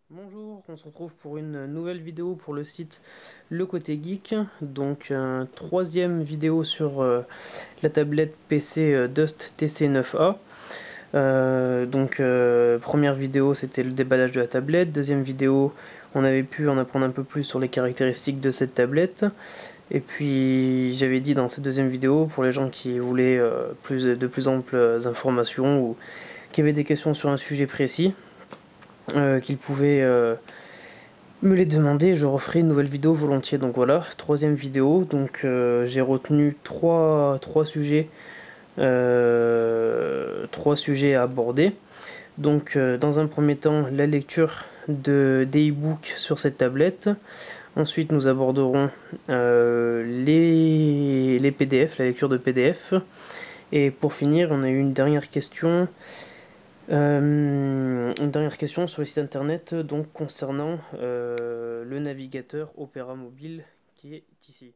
Bonjour, on se retrouve pour une nouvelle vidéo pour le site Le Côté Geek. Donc, troisième vidéo sur la tablette PC Dust TC9A. Première vidéo, c'était le déballage de la tablette. Deuxième vidéo, on avait pu en apprendre un peu plus sur les caractéristiques de cette tablette. Et puis, j'avais dit dans cette deuxième vidéo, pour les gens qui voulaient de plus amples informations ou qui avaient des questions sur un sujet précis, qu'ils pouvaient me les demander, je referai une nouvelle vidéo volontiers. Donc voilà, troisième vidéo. Donc j'ai retenu trois sujets à aborder. Donc dans un premier temps, la lecture des e-books sur cette tablette. Ensuite, nous aborderons les PDF, la lecture de PDF. Et pour finir, on a eu une dernière question sur le site internet donc concernant le navigateur Opera Mobile qui est ici.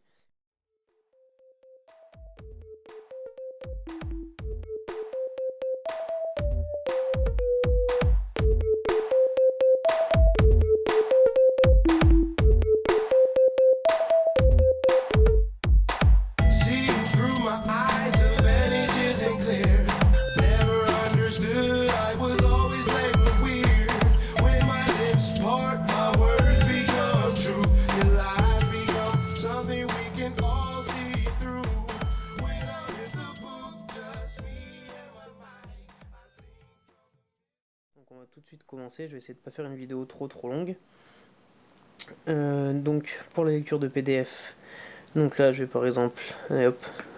Donc on va tout de suite commencer, je vais essayer de ne pas faire une vidéo trop longue. Donc pour la lecture de PDF, donc là je vais par exemple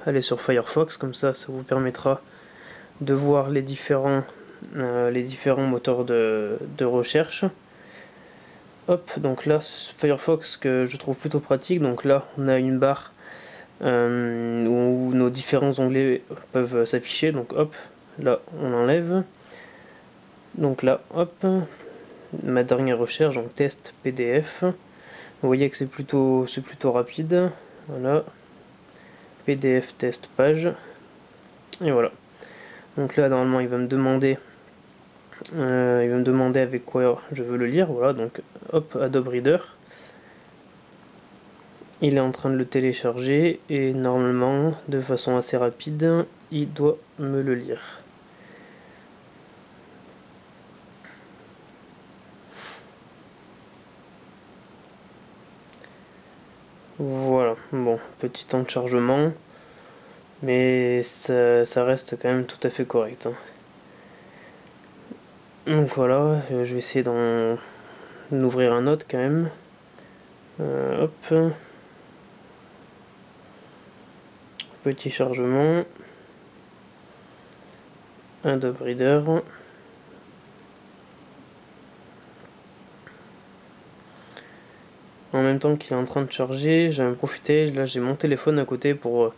aller sur Firefox, comme ça vous permettra de voir les différents moteurs de recherche. Hop, donc là Firefox que je trouve plutôt pratique, donc là on a une barre où nos différents onglets peuvent s'afficher, donc hop, là on enlève. Donc là, hop, ma dernière recherche, donc test PDF. Vous voyez que c'est plutôt rapide. Voilà, PDF test page. Et voilà. Donc là, normalement, il va me demander avec quoi je veux le lire. Voilà, donc hop, Adobe Reader. Il est en train de le télécharger et normalement, de façon assez rapide, il doit me le lire. Voilà, bon, petit temps de chargement, mais ça reste quand même tout à fait correct, hein. Donc voilà, je vais essayer d'ouvrir un autre quand même. Hop, petit chargement, Adobe Reader. En même temps qu'il est en train de charger, j'ai profité, là j'ai mon téléphone à côté pour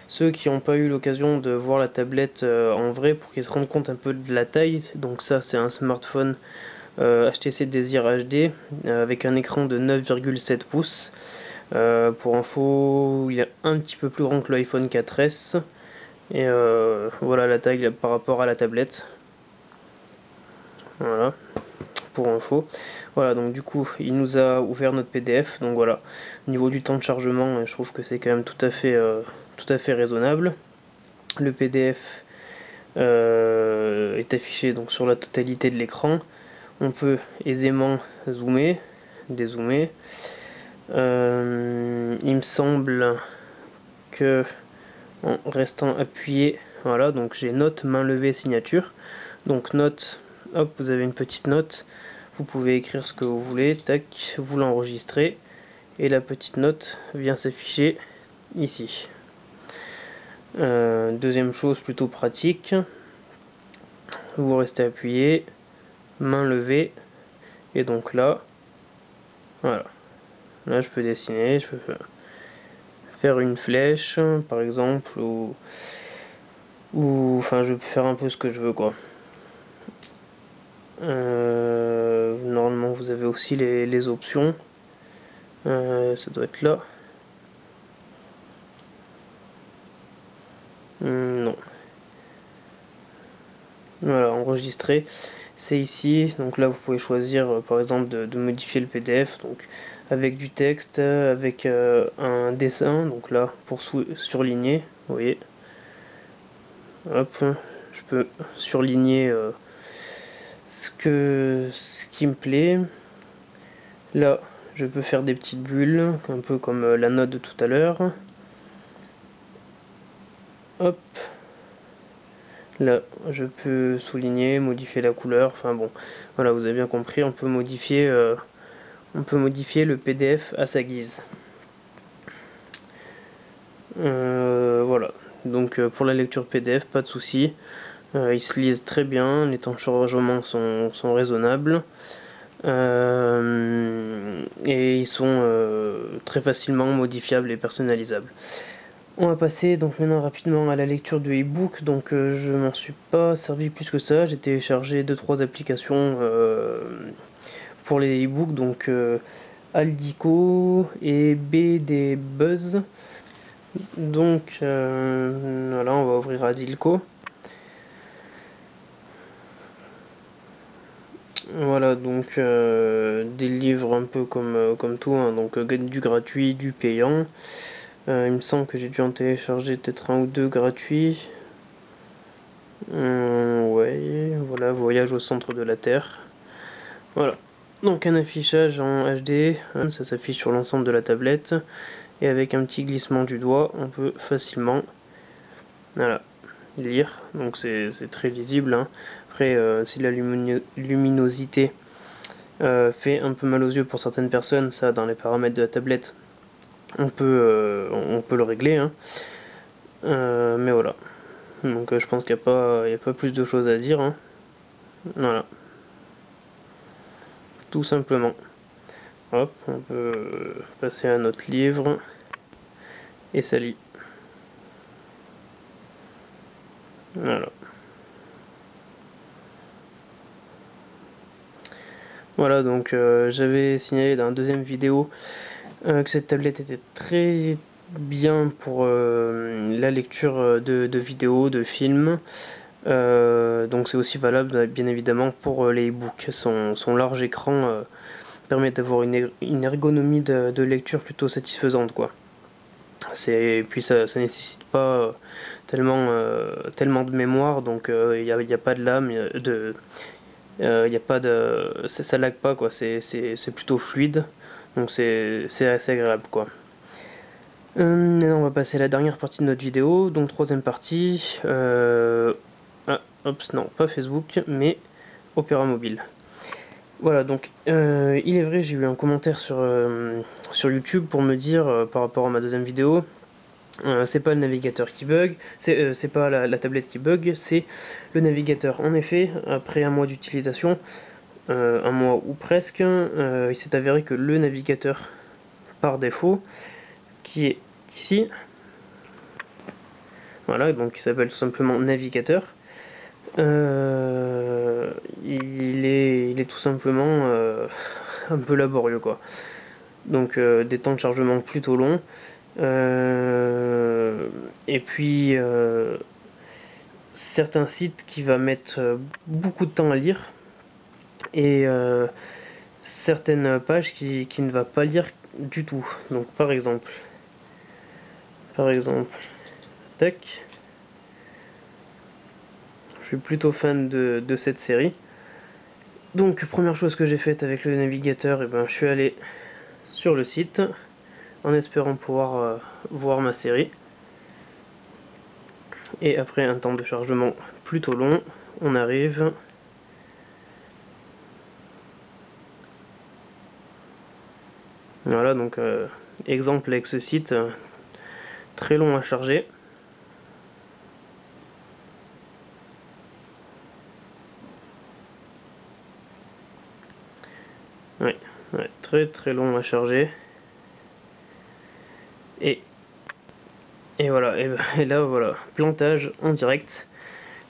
ceux qui n'ont pas eu l'occasion de voir la tablette en vrai, pour qu'ils se rendent compte un peu de la taille. Donc ça c'est un smartphone HTC Desir HD avec un écran de 9,7 pouces. Pour info, il est un petit peu plus grand que l'iPhone 4S. Et voilà la taille par rapport à la tablette. Voilà, pour info. Voilà, donc du coup, il nous a ouvert notre PDF. Donc voilà, au niveau du temps de chargement, je trouve que c'est quand même tout à fait raisonnable. Le PDF est affiché donc sur la totalité de l'écran. On peut aisément zoomer, dézoomer. Il me semble que en restant appuyé, voilà, donc j'ai note, main levée, signature. Donc note, hop, vous avez une petite note, vous pouvez écrire ce que vous voulez, tac, vous l'enregistrez, et la petite note vient s'afficher ici. Deuxième chose plutôt pratique, vous restez appuyé, main levée, et donc là, voilà, là je peux dessiner, je peux faire une flèche par exemple, ou enfin je peux faire un peu ce que je veux quoi. Normalement vous avez aussi les options, ça doit être là. Non, voilà, enregistrer. c'est ici. Donc là vous pouvez choisir par exemple de modifier le PDF, donc avec du texte, avec un dessin, donc là pour surligner, vous voyez, hop, je peux surligner ce qui me plaît. Là je peux faire des petites bulles, un peu comme la note de tout à l'heure. Hop, là je peux souligner, modifier la couleur, enfin bon, voilà, vous avez bien compris, on peut modifier le PDF à sa guise. Voilà, donc pour la lecture PDF, pas de souci. Ils se lisent très bien, les temps de chargement sont raisonnables. Et ils sont très facilement modifiables et personnalisables. On va passer donc maintenant rapidement à la lecture de e-book. Donc je m'en suis pas servi plus que ça. J'ai téléchargé 2-3 applications pour les e-books, donc Aldico et BD Buzz. Donc voilà, on va ouvrir Aldico. Voilà, donc des livres un peu comme tout, hein, donc du gratuit, du payant. Il me semble que j'ai dû en télécharger peut-être un ou deux gratuits. Ouais, voilà, Voyage au centre de la Terre. Voilà. Donc un affichage en HD, ça s'affiche sur l'ensemble de la tablette. Et avec un petit glissement du doigt, on peut facilement lire. Donc c'est très lisible, hein. Après, si la luminosité fait un peu mal aux yeux pour certaines personnes, ça dans les paramètres de la tablette, on peut le régler, hein. Mais voilà. Donc je pense qu'il n'y a pas plus de choses à dire, hein. Voilà. Tout simplement. Hop, on peut passer à notre livre. Et ça lit. Voilà. Voilà, donc j'avais signalé dans la deuxième vidéo que cette tablette était très bien pour la lecture de vidéos, de films. Donc c'est aussi valable bien évidemment pour les e-books. Son large écran permet d'avoir une ergonomie de lecture plutôt satisfaisante, quoi. Puis ça nécessite pas tellement de mémoire, donc il n'y a pas de lame, y a pas de, ça lag pas, quoi. C'est plutôt fluide, donc c'est assez agréable, quoi. Maintenant on va passer à la dernière partie de notre vidéo, donc troisième partie. Non, pas Facebook, mais Opera Mobile. Voilà, donc il est vrai, j'ai eu un commentaire sur YouTube pour me dire, par rapport à ma deuxième vidéo, c'est pas le navigateur qui bug, c'est pas la tablette qui bug, c'est le navigateur. En effet, après un mois d'utilisation, un mois ou presque, il s'est avéré que le navigateur par défaut, qui est ici, voilà, donc il s'appelle tout simplement navigateur, il est tout simplement un peu laborieux, quoi. Donc des temps de chargement plutôt longs. Et puis certains sites qui va mettre beaucoup de temps à lire, et certaines pages qui ne va pas lire du tout. Donc par exemple, tac, je suis plutôt fan de cette série. Donc première chose que j'ai faite avec le navigateur, je suis allé sur le site en espérant pouvoir voir ma série. Et après un temps de chargement plutôt long, on arrive voilà, donc exemple avec ce site très long à charger. Ouais, très long à charger. Et voilà, et là voilà, plantage en direct,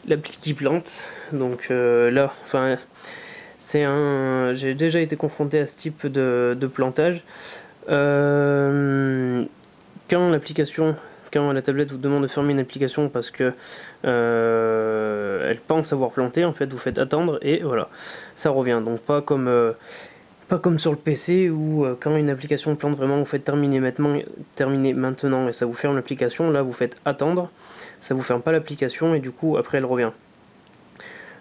l'appli qui plante. Donc là, enfin, j'ai déjà été confronté à ce type de plantage. Quand l'application quand la tablette vous demande de fermer une application parce que elle pense avoir planté, en fait vous faites attendre et voilà, ça revient. Donc pas comme sur le PC où quand une application plante vraiment vous faites terminer maintenant et ça vous ferme l'application. Là vous faites attendre, ça vous ferme pas l'application et du coup après elle revient.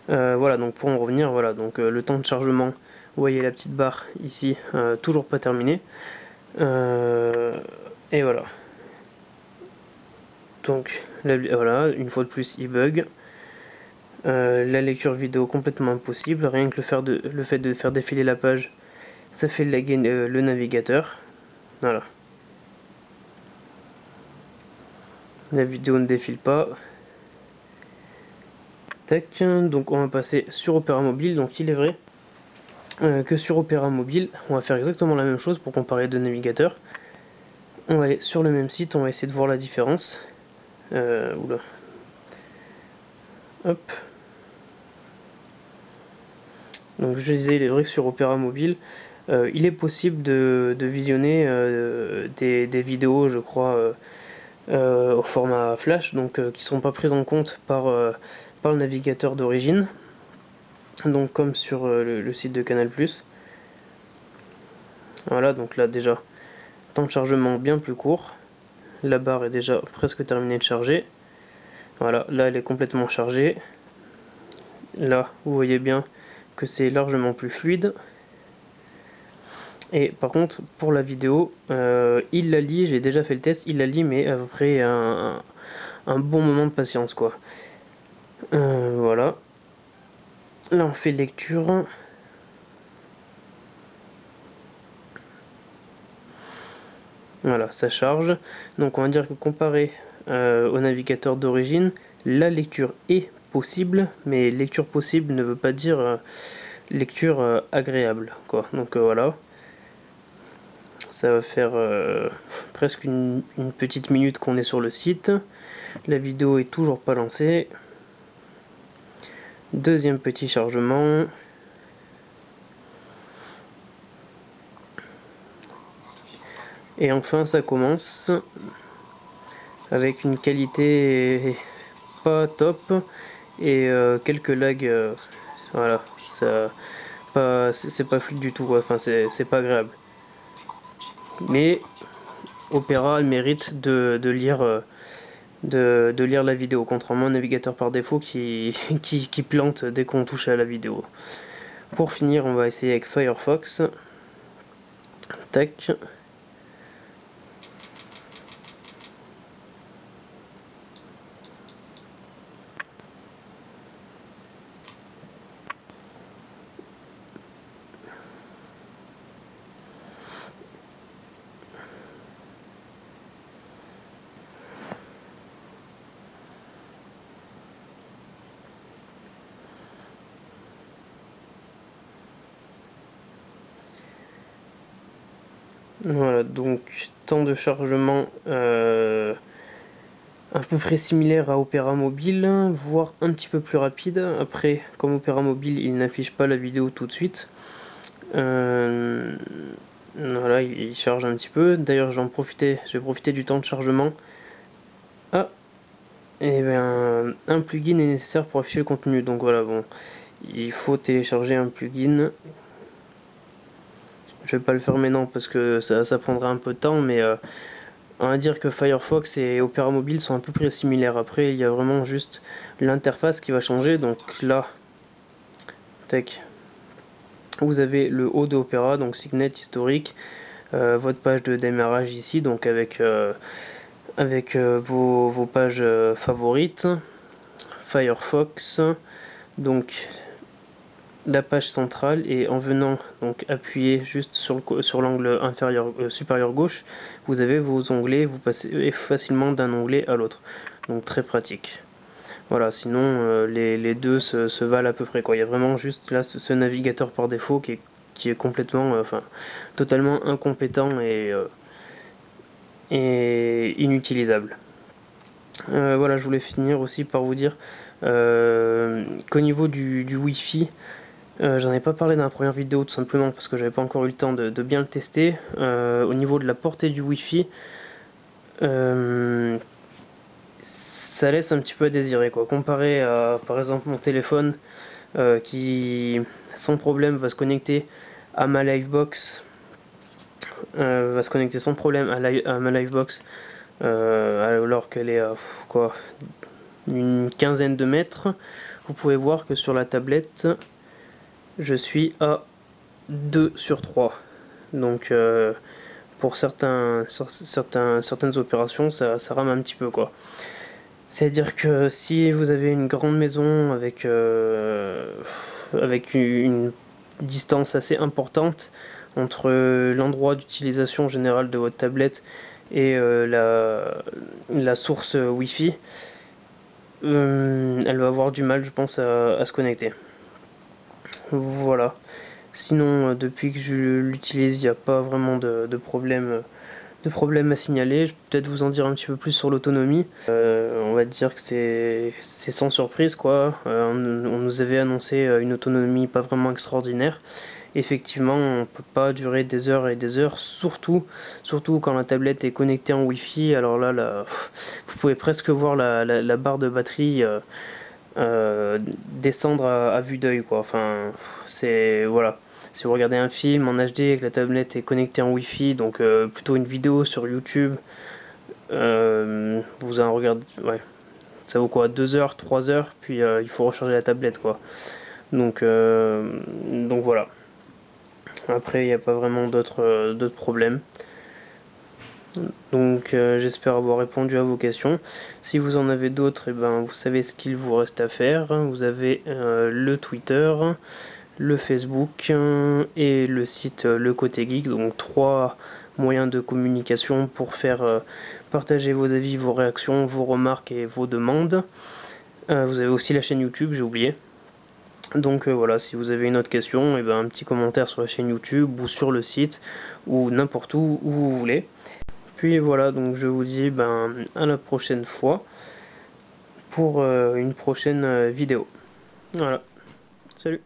Voilà, donc pour en revenir, voilà, donc le temps de chargement, vous voyez la petite barre ici, toujours pas terminé. Et voilà. Donc voilà, une fois de plus il bug. La lecture vidéo complètement impossible, rien que le fait de faire défiler la page, ça fait laguer le navigateur. Voilà. La vidéo ne défile pas. Tac, donc on va passer sur Opera Mobile. Donc il est vrai que sur Opera Mobile, on va faire exactement la même chose pour comparer deux navigateurs. On va aller sur le même site, on va essayer de voir la différence. Oula. Hop. Donc je disais, il est vrai que sur Opera Mobile, il est possible de visionner des vidéos, je crois, au format flash, donc qui ne sont pas prises en compte par le navigateur d'origine, donc comme sur le site de Canal+. Voilà, donc là déjà, temps de chargement bien plus court. La barre est déjà presque terminée de charger. Voilà, là elle est complètement chargée. Là, vous voyez bien que c'est largement plus fluide. Et par contre, pour la vidéo, il la lit, j'ai déjà fait le test, il la lit, mais après un bon moment de patience, quoi. Voilà. Là, on fait lecture. Voilà, ça charge. Donc on va dire que comparé au navigateur d'origine, la lecture est possible, mais lecture possible ne veut pas dire lecture agréable, quoi. Donc voilà. Ça va faire presque une petite minute qu'on est sur le site. La vidéo est toujours pas lancée. Deuxième petit chargement. Et enfin ça commence avec une qualité pas top et quelques lags. Voilà, ça c'est pas fluide du tout, quoi. Enfin c'est pas agréable. Mais Opera mérite de lire la vidéo, contrairement au navigateur par défaut qui plante dès qu'on touche à la vidéo. Pour finir, on va essayer avec Firefox. Tac. Voilà, donc temps de chargement à peu près similaire à Opera Mobile, voire un petit peu plus rapide. Après, comme Opera Mobile, il n'affiche pas la vidéo tout de suite. Voilà, il charge un petit peu. D'ailleurs, j'ai profité du temps de chargement. Ah, et bien, un plugin est nécessaire pour afficher le contenu. Donc voilà, bon, il faut télécharger un plugin. Je vais pas le faire maintenant parce que ça prendra un peu de temps, mais on va dire que Firefox et Opera Mobile sont à peu près similaires. Après, il y a vraiment juste l'interface qui va changer. Donc là, tac, vous avez le haut d'Opera, donc Signet historique, votre page de démarrage ici, donc avec vos pages favorites, Firefox, donc la page centrale, et en venant donc appuyer juste sur l'angle inférieur supérieur gauche, vous avez vos onglets, vous passez facilement d'un onglet à l'autre, donc très pratique. Voilà, sinon les deux se valent à peu près, quoi. Il y a vraiment juste là ce navigateur par défaut qui est complètement, enfin totalement incompétent et inutilisable. Voilà, je voulais finir aussi par vous dire qu'au niveau du Wi-Fi, j'en ai pas parlé dans la première vidéo tout simplement parce que j'avais pas encore eu le temps de bien le tester. Au niveau de la portée du Wi-Fi, ça laisse un petit peu à désirer, quoi. Comparé à par exemple mon téléphone qui sans problème va se connecter à ma Livebox, sans problème à ma Livebox, alors qu'elle est à quoi, une quinzaine de mètres. Vous pouvez voir que sur la tablette je suis à 2 sur 3. Donc pour certaines opérations ça rame un petit peu, quoi. C'est-à-dire que si vous avez une grande maison avec une distance assez importante entre l'endroit d'utilisation générale de votre tablette et la source Wi-Fi, elle va avoir du mal, je pense, à se connecter. Voilà. Sinon, depuis que je l'utilise, il n'y a pas vraiment de problème à signaler. Je vais peut-être vous en dire un petit peu plus sur l'autonomie. On va dire que c'est sans surprise, quoi. On nous avait annoncé une autonomie pas vraiment extraordinaire. Effectivement, on peut pas durer des heures et des heures, surtout quand la tablette est connectée en Wi-Fi. Alors là, vous pouvez presque voir la barre de batterie descendre à vue d'œil, quoi. Enfin, c'est voilà. Si vous regardez un film en HD et que la tablette est connectée en Wi-Fi, donc plutôt une vidéo sur YouTube, vous en regardez, ouais, ça vaut quoi, 2 heures, 3 heures, puis il faut recharger la tablette, quoi. Donc voilà. Après, il n'y a pas vraiment d'autres problèmes. Donc j'espère avoir répondu à vos questions. Si vous en avez d'autres, ben, vous savez ce qu'il vous reste à faire. Vous avez le Twitter, le Facebook et le site Le Côté Geek. Donc 3 moyens de communication pour faire partager vos avis, vos réactions, vos remarques et vos demandes. Vous avez aussi la chaîne YouTube, j'ai oublié. Donc voilà, si vous avez une autre question, et ben, un petit commentaire sur la chaîne YouTube ou sur le site ou n'importe où vous voulez. Puis voilà, donc je vous dis ben, à la prochaine fois pour une prochaine vidéo. Voilà, salut.